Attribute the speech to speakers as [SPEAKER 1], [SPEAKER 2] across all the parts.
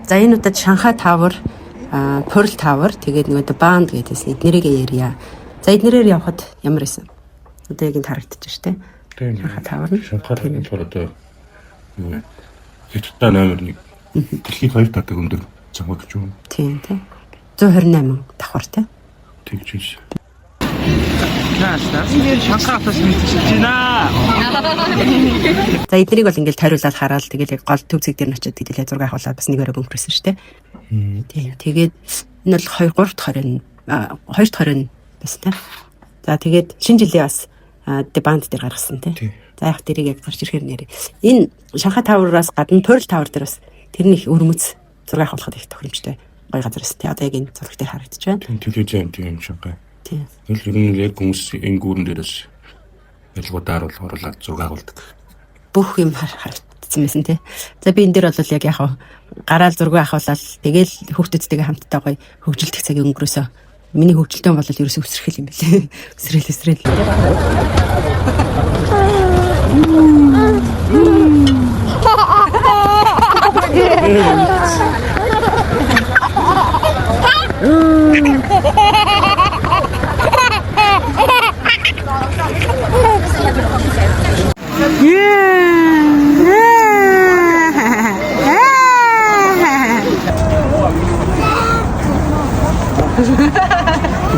[SPEAKER 1] За энэ удаад Шанхай Tower, Pearl Tower тэгээд нөгөө Band гэдээсэн эднэрийгээ ярья. За эднэрээр явхад ямар байсан? Одоо яг энэ харагдчих ш тэ. Шанхай Tower.
[SPEAKER 2] Шанхай болохоор одоо юу вэ? Хятадтай номер 1. Дэлхийд 2 татаг өндөр замаг гэж юм.
[SPEAKER 1] Тийм тийм. 128 давхар тэ.
[SPEAKER 2] Тэгж биш.
[SPEAKER 3] Энэ Шанхай хотоос мэдчихэж байна.
[SPEAKER 1] За эднийг бол ингээл тариулаад хараад тэгэл яг гол төв зэг дээр нь очиод тэгэлээ зураг авахлаа бас нэг өрөө өнгөрсөн шүү дээ. Тийм. Тэгээд энэ бол 2 дахь 20 байсан тийм. За тэгээд шинэ жилийн бас Band дээр гаргасан тийм. За яг тэрийг яг гарч ирэхээр нэр. Энэ Шанхай Tower-аас гадна Pearl Tower дээр бас тэрний их өрмөц зураг авахлахад их тохиромжтой гоё газар эс тийм. Одоо яг энэ зураг дээр харагдаж байна.
[SPEAKER 2] Телевизэн тийм Шанхай.
[SPEAKER 1] Тийм.
[SPEAKER 2] Тэр нь яг хүмүүс энэ гүүрэн дээрээс ялгуудаар бол оруулаад зураг авалдаг.
[SPEAKER 1] Бүх юм харагдсан байсан тий. За би энэ дээр бол яг гараал зураг авахлал тэгэл хүүхдүүдтэйгээ хамтдаа гоё хөгжилдөх цагийг өнгөрөөсөө миний хөгжилтөө бол ерөөсөө өсрөх юм билээ. Өсрэл.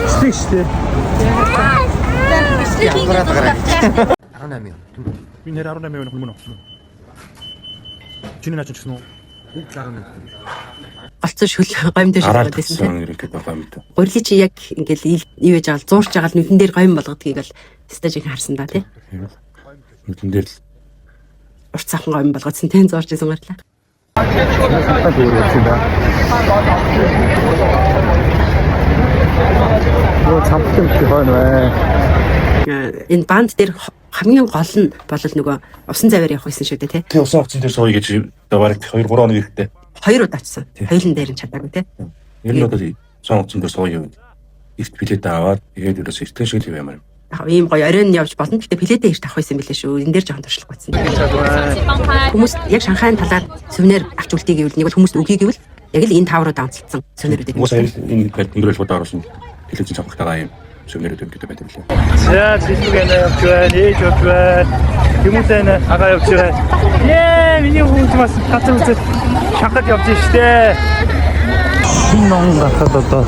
[SPEAKER 3] Стиштэй.
[SPEAKER 4] Ягаараад гараа.
[SPEAKER 3] 18 юм. Би нэр 18 юм хөлмөн. Чиний наач гэсэн үү? Бүгд 18.
[SPEAKER 1] Олцсон шүл гомд дээр шалгаад байсан тийм. Гурилын чи яг ингээл юу яж байгаа зуурч байгаа нүдэн дээр гом болгодгийг бол стажиг харсан да тий.
[SPEAKER 2] Нүдэн дээр л
[SPEAKER 1] урт сахан гом болгоцсон тийм зуурч исэн гарлаа.
[SPEAKER 3] Хатаа дүүр явсан да. Оо цамцтай хойно бай.
[SPEAKER 1] Энэ Band дээр хамгийн гол нь бол нөгөө усан заваар явах байсан шүү дээ тий.
[SPEAKER 2] тий усан хувцсан дээр сууя гэж бараг 2-3 хоног ихтэй.
[SPEAKER 1] 2 удаа очсон. Хоёулын дээр нь чадаагүй тий.
[SPEAKER 2] Ер нь одоо усан хувцсан дээр сууя гэвэл эрт билет аваад тэгээд ерөөс эртхэн шиг л юм аа.
[SPEAKER 1] Ийм гоё оройн явж болно. Гэхдээ билетээ ирж авах байсан билээ шүү. Энэ дээр жоохон туршлага батсан. Хүмүүс яг Шанхайн талаар сүвнэр авч үлдээ гэвэл нэг бол хүмүүст үгүй гэвэл яг л энэ таврууд амцлсан сүвнэрүүд.
[SPEAKER 2] Хүмүүс энэ өнгөрөөлгүүд оруулсан телевизэн цогцолтойгоо юм сүвнэрүүд юм гэдэг байдаг лээ.
[SPEAKER 3] За зэлгэнэ явж байна. Ээж явж байна. Хүмүүстээ агаа явж байгаа. Миний хүмүүс бас газар үзэл Шанхайд явж штэ. Энэ он гахад одоо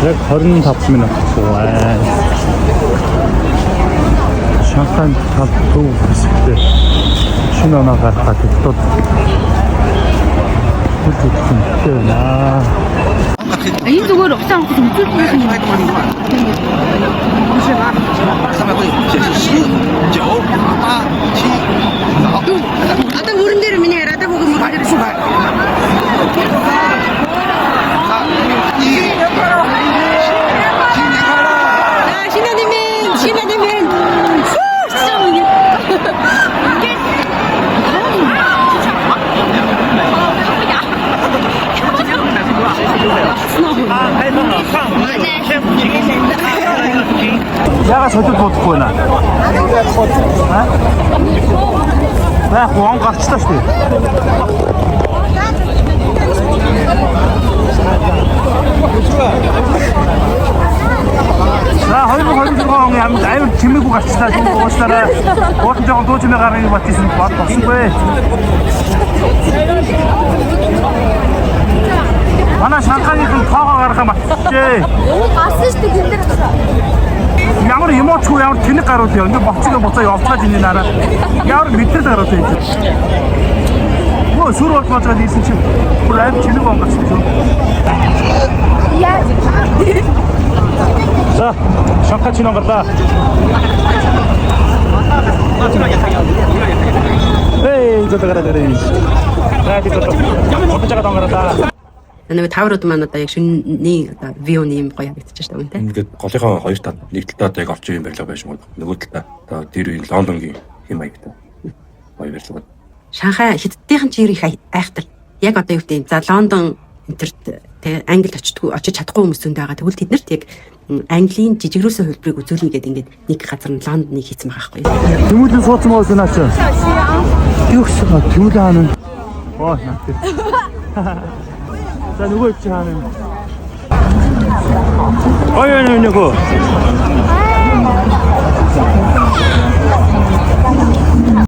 [SPEAKER 3] яг 25 минут байна. Шанхай тал төв хэсэгтээ шинэ оноо гаргахад хөдлөд байна.
[SPEAKER 5] Энэ зүгээр уцаан хот үзүүлэх юм байна. Одоо бүрэн дээр миний яриадаг үг юм байна.
[SPEAKER 3] Яагаад солиод бодохгүй байна? Баа хуан гарчлаа шүү дээ. За 2026 оны амд аюул чимээгүй гарчлаа. Тийм уучлаарай. Уурын жоохон дуу чимээ гаргахыг батсан бод болсонгүй. Манай Шанхайгийн тоогоо гаргах матчээ.
[SPEAKER 5] Гарсан шүү дээ гинээр.
[SPEAKER 3] Ямар эмоцгүй ямар тэнэг гарууд яа. Ингээ боцоо боцоо явуулаад энэ нараа. Ямар мэдрэл гарууд яа. Мөн сүр болж байгаа дийсэн чи бүр аим чимэг онгоц шүү.
[SPEAKER 5] Яа.
[SPEAKER 3] За Шанхай чинь онгорлаа. Эй, зөтгөрөө дээрээ. За тийм бодож байгаа онгорлаа.
[SPEAKER 1] Нэг таврууд маань одоо яг шүнний одоо вионы юм гоё харагдчихж байна тийм.
[SPEAKER 2] Ингээд голынхаа хоёр тал нэг талдаа одоо яг орчин юм барилга байж магадгүй. Нөгөө талдаа одоо тэр үеийн Лондонгийн хэм маягтай гоё барилга.
[SPEAKER 1] Шанхай хятадын чир их айхтар. Яг одоо юу гэдэг за Лондон энтерт тэгээ Англид очиж чадахгүй хүмүүс зөндөө байгаа. Тэгвэл тэд нарт яг Английн жижигрүүсээ хөлбрийг үзүүлнэ гэдэг ингээд нэг газар нь Лондоныг хийсэн байгаа байхгүй.
[SPEAKER 3] Тэмүүлэн суудсан мөн наач. Юу гэсэн тэмүүлэн аа. Оо наач. За нөгөө 입장 하는. 어이,